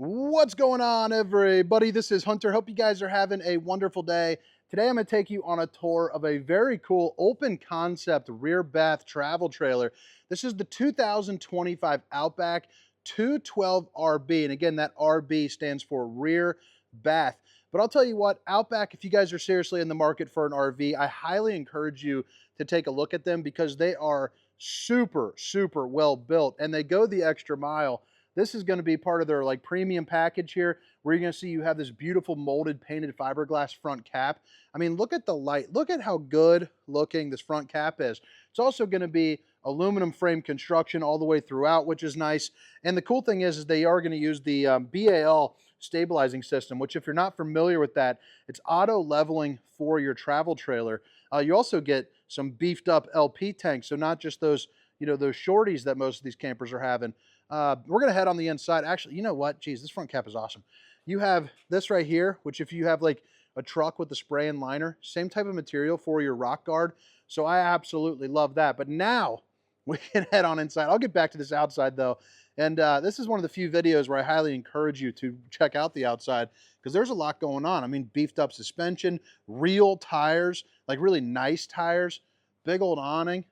What's going on, everybody? This is Hunter. Hope you guys are having a wonderful day. Today I'm going to take you on a tour of a very cool open concept rear bath travel trailer. This is the 2025 Outback 212RB. And again, that RB stands for rear bath. But I'll tell you what, Outback, if you guys are seriously in the market for an RV, I highly encourage you to take a look at them because they are super, super well built and they go the extra mile. This is going to be part of their like premium package here, where you're going to see you have this beautiful molded painted fiberglass front cap. I mean, look at the light. Look at how good looking this front cap is. It's also going to be aluminum frame construction all the way throughout, which is nice. And the cool thing is they are going to use the BAL stabilizing system, which if you're not familiar with that, it's auto leveling for your travel trailer. You also get some beefed up LP tanks, so not just those, those shorties that most of these campers are having. We're going to head on the inside. Actually, you know what? Geez, this front cap is awesome. You have this right here, which if you have like a truck with the spray and liner, same type of material for your rock guard. So I absolutely love that. But now we can head on inside. I'll get back to this outside though. And this is one of the few videos where I highly encourage you to check out the outside because there's a lot going on. I mean, beefed up suspension, real tires, like really nice tires, big old awning.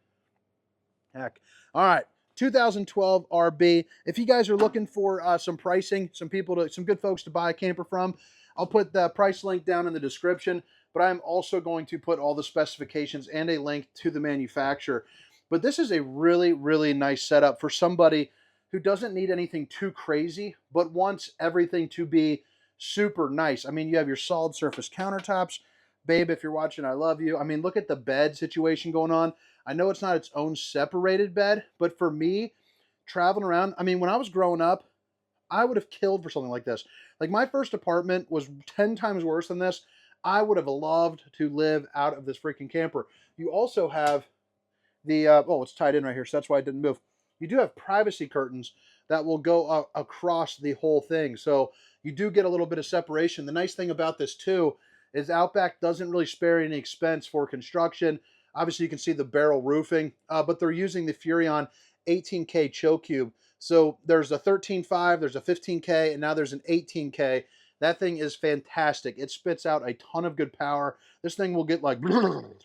Heck. All right. 2012 RB. If you guys are looking for some pricing, some good folks to buy a camper from, I'll put the price link down in the description, but I'm also going to put all the specifications and a link to the manufacturer. But this is a really, really nice setup for somebody who doesn't need anything too crazy, but wants everything to be super nice. I mean, you have your solid surface countertops. Babe, if you're watching, I love you. I mean, look at the bed situation going on. I know it's not its own separated bed, but for me, traveling around, I mean, when I was growing up, I would have killed for something like this. Like my first apartment was 10 times worse than this. I would have loved to live out of this freaking camper. You also have the, oh, it's tied in right here, so that's why I didn't move. You do have privacy curtains that will go across the whole thing. So you do get a little bit of separation. The nice thing about this too is Outback doesn't really spare any expense for construction. Obviously, you can see the barrel roofing, but they're using the Furrion 18K chill cube. So there's a 13.5, there's a 15K, and now there's an 18K. That thing is fantastic. It spits out a ton of good power. This thing will get like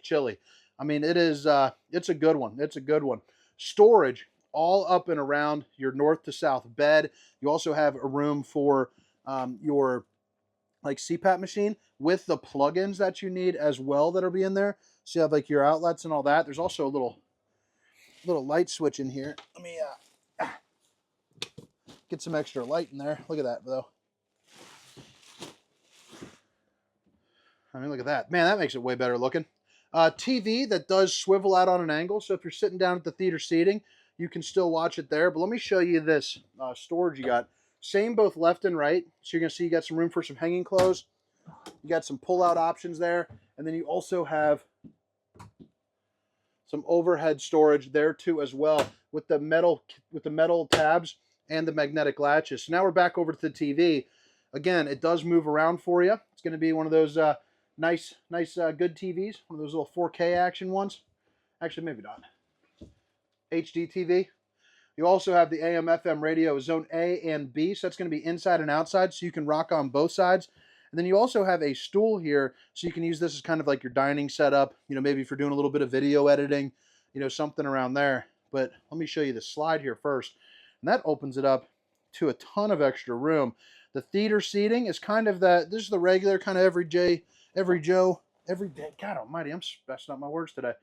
chilly. I mean, it is. It's a good one. It's a good one. Storage all up and around your north to south bed. You also have a room for your like CPAP machine with the plugins that you need as well that'll be in there. So you have like your outlets and all that. There's also a little light switch in here. Let me get some extra light in there. Look at that though. I mean, look at that. Man, that makes it way better looking. TV that does swivel out on an angle. So if you're sitting down at the theater seating, you can still watch it there. But let me show you this storage you got. Same both left and right. So you're going to see you got some room for some hanging clothes. You got some pull-out options there. And then you also have some overhead storage there too as well with the metal tabs and the magnetic latches. So now we're back over to the TV. Again, it does move around for you. It's going to be one of those nice good TVs, one of those little 4K action ones. Actually, maybe not. HD TV. You also have the AM FM radio zone A and B, so that's going to be inside and outside, so you can rock on both sides. And then you also have a stool here, so you can use this as kind of like your dining setup, maybe if you're doing a little bit of video editing, something around there. But let me show you the slide here first. And that opens it up to a ton of extra room. The theater seating is kind of this is the regular kind of every day, God almighty, I'm messing up my words today.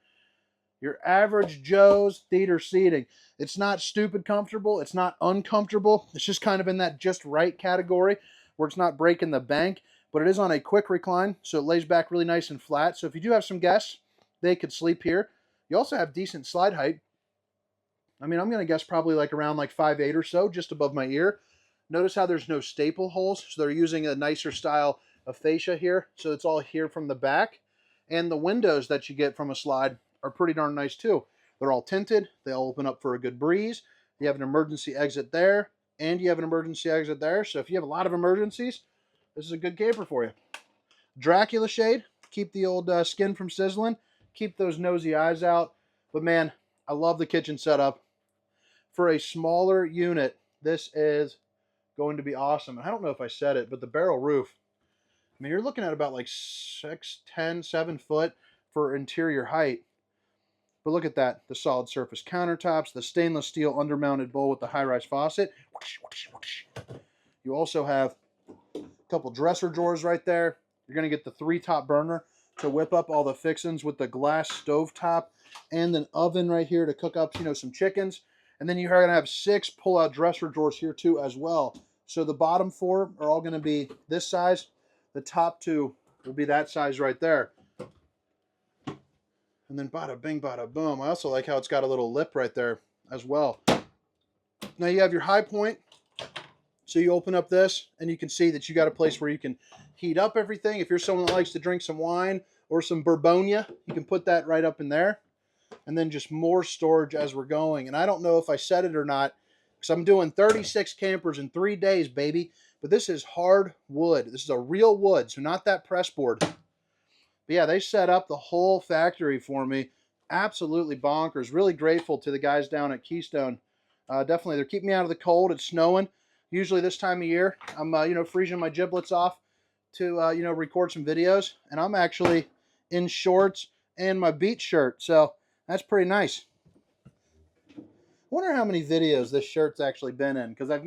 Your average Joe's theater seating. It's not stupid comfortable. It's not uncomfortable. It's just kind of in that just right category where it's not breaking the bank, but it is on a quick recline, so it lays back really nice and flat. So if you do have some guests, they could sleep here. You also have decent slide height. I mean, I'm going to guess probably like around like 5'8" or so, just above my ear. Notice how there's no staple holes, so they're using a nicer style of fascia here, so it's all here from the back. And the windows that you get from a slide are pretty darn nice too. They're all tinted. They all open up for a good breeze. You have an emergency exit there, and you have an emergency exit there. So if you have a lot of emergencies, this is a good camper for you. Dracula shade. Keep the old skin from sizzling. Keep those nosy eyes out. But man, I love the kitchen setup. For a smaller unit, this is going to be awesome. And I don't know if I said it, but the barrel roof, I mean, you're looking at about like 6'10", 7 foot for interior height. But look at that, the solid surface countertops, the stainless steel undermounted bowl with the high-rise faucet. You also have a couple dresser drawers right there. You're going to get the 3-top burner to whip up all the fixings with the glass stove top and an oven right here to cook up, some chickens. And then you're going to have 6 pull-out dresser drawers here too as well. So the bottom 4 are all going to be this size. The top 2 will be that size right there. And then bada bing, bada boom. I also like how it's got a little lip right there as well. Now you have your high point. So you open up this and you can see that you got a place where you can heat up everything. If you're someone that likes to drink some wine or some Bourbonia, you can put that right up in there. And then just more storage as we're going. And I don't know if I said it or not, because I'm doing 36 campers in 3 days, baby. But this is hard wood. This is a real wood, so not that press board. But yeah, they set up the whole factory for me. Absolutely bonkers. Really grateful to the guys down at Keystone. Definitely, they're keeping me out of the cold. It's snowing. Usually this time of year, I'm freezing my giblets off to record some videos, and I'm actually in shorts and my beach shirt, so that's pretty nice. I wonder how many videos this shirt's actually been in, because I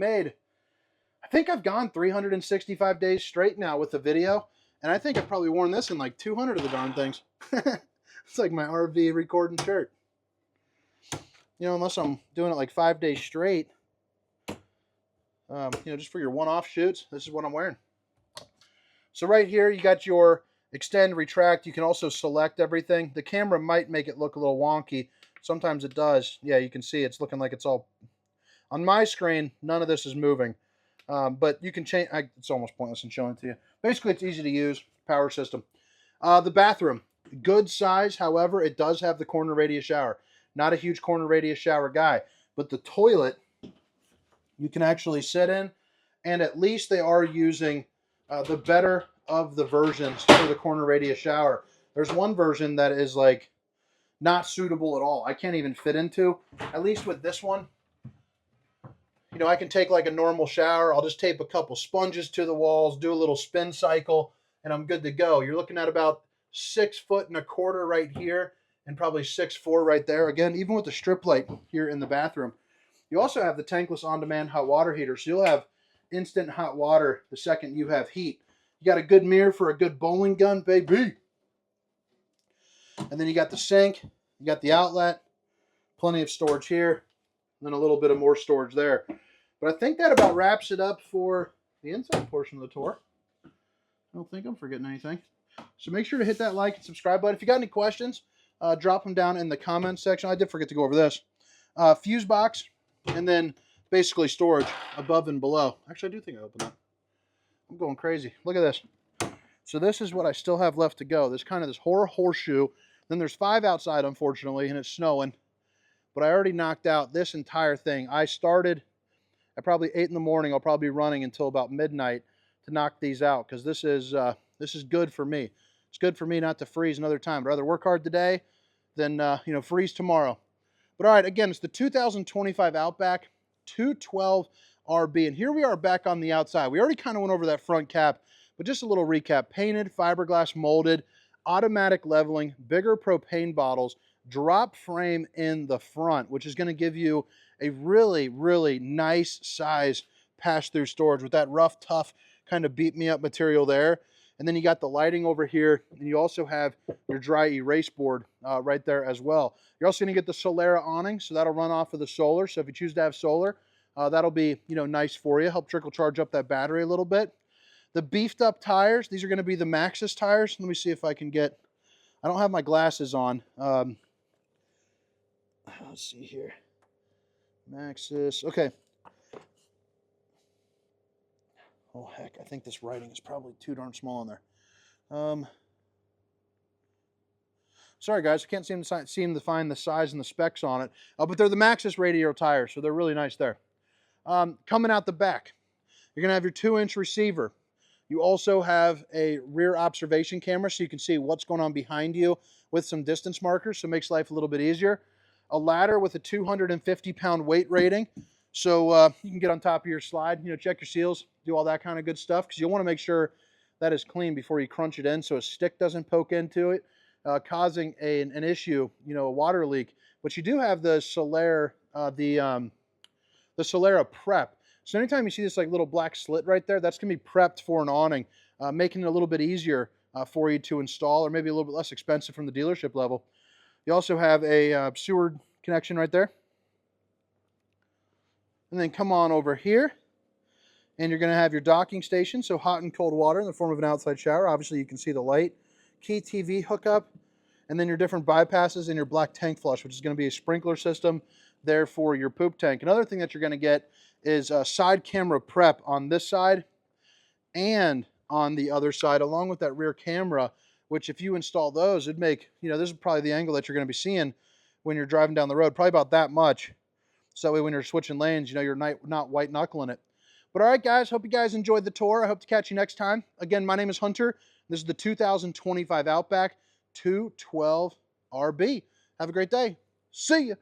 think I've gone 365 days straight now with the video, and I think I've probably worn this in like 200 of the darn things. It's like my RV recording shirt. Unless I'm doing it like 5 days straight. Just for your one-off shoots, this is what I'm wearing. So right here, you got your extend, retract. You can also select everything. The camera might make it look a little wonky. Sometimes it does. Yeah, you can see it's looking like it's all... On my screen, none of this is moving. But you can change... It's almost pointless in showing it to you. Basically, it's easy to use. Power system. The bathroom. Good size. However, it does have the corner radius shower. Not a huge corner radius shower guy. But the toilet, you can actually sit in. And at least they are using the better of the versions for the corner radius shower. There's one version that is like not suitable at all. I can't even fit into. At least with this one, I can take like a normal shower. I'll just tape a couple sponges to the walls, do a little spin cycle, and I'm good to go. You're looking at about 6'1¼ foot right here, and probably 6'4" right there. Again, even with the strip light here in the bathroom. You also have the tankless on-demand hot water heater, so you'll have instant hot water the second you have heat. You got a good mirror for a good bowling gun, baby. And then you got the sink, you got the outlet, plenty of storage here, and then a little bit of more storage there. But I think that about wraps it up for the inside portion of the tour. I don't think I'm forgetting anything. So make sure to hit that like and subscribe button. If you got any questions, drop them down in the comments section. I did forget to go over this. Fuse box, and then basically storage above and below. Actually, I do think I opened that. I'm going crazy. Look at this. So this is what I still have left to go. This horseshoe. Then there's 5 outside, unfortunately, and it's snowing. But I already knocked out this entire thing. I started at probably 8 in the morning. I'll probably be running until about midnight to knock these out, because this is good for me. It's good for me not to freeze another time. I'd rather work hard today than freeze tomorrow. But all right, again, it's the 2025 Outback 212RB, and here we are back on the outside. We already kind of went over that front cap, but just a little recap. Painted, fiberglass molded, automatic leveling, bigger propane bottles, drop frame in the front, which is going to give you a really, really nice size pass-through storage with that rough, tough kind of beat-me-up material there. And then you got the lighting over here, and you also have your dry erase board right there as well. You're also going to get the Solera awning, so that'll run off of the solar. So if you choose to have solar, that'll be nice for you. Help trickle charge up that battery a little bit. The beefed up tires, these are going to be the Maxxis tires. Let me see if I can get, I don't have my glasses on. Let's see here. Maxxis, okay. Oh heck, I think this writing is probably too darn small in there. Sorry guys, I can't seem to find the size and the specs on it. But they're the Maxxis radial tires, so they're really nice there. Coming out the back, you're going to have your 2-inch receiver. You also have a rear observation camera, so you can see what's going on behind you with some distance markers, so it makes life a little bit easier. A ladder with a 250-pound weight rating. So you can get on top of your slide, check your seals, do all that kind of good stuff, because you'll want to make sure that is clean before you crunch it in so a stick doesn't poke into it, causing an issue, a water leak. But you do have the the Solera prep. So anytime you see this like little black slit right there, that's going to be prepped for an awning, making it a little bit easier for you to install, or maybe a little bit less expensive from the dealership level. You also have a sewer connection right there. And then come on over here, and you're going to have your docking station, so hot and cold water in the form of an outside shower. Obviously, you can see the light. Key TV hookup, and then your different bypasses and your black tank flush, which is going to be a sprinkler system there for your poop tank. Another thing that you're going to get is a side camera prep on this side and on the other side, along with that rear camera, which if you install those, it'd make, this is probably the angle that you're going to be seeing when you're driving down the road, probably about that much. So that way when you're switching lanes, you're not white knuckling it. But all right, guys, hope you guys enjoyed the tour. I hope to catch you next time. Again, my name is Hunter. This is the 2025 Outback 212RB. Have a great day. See ya.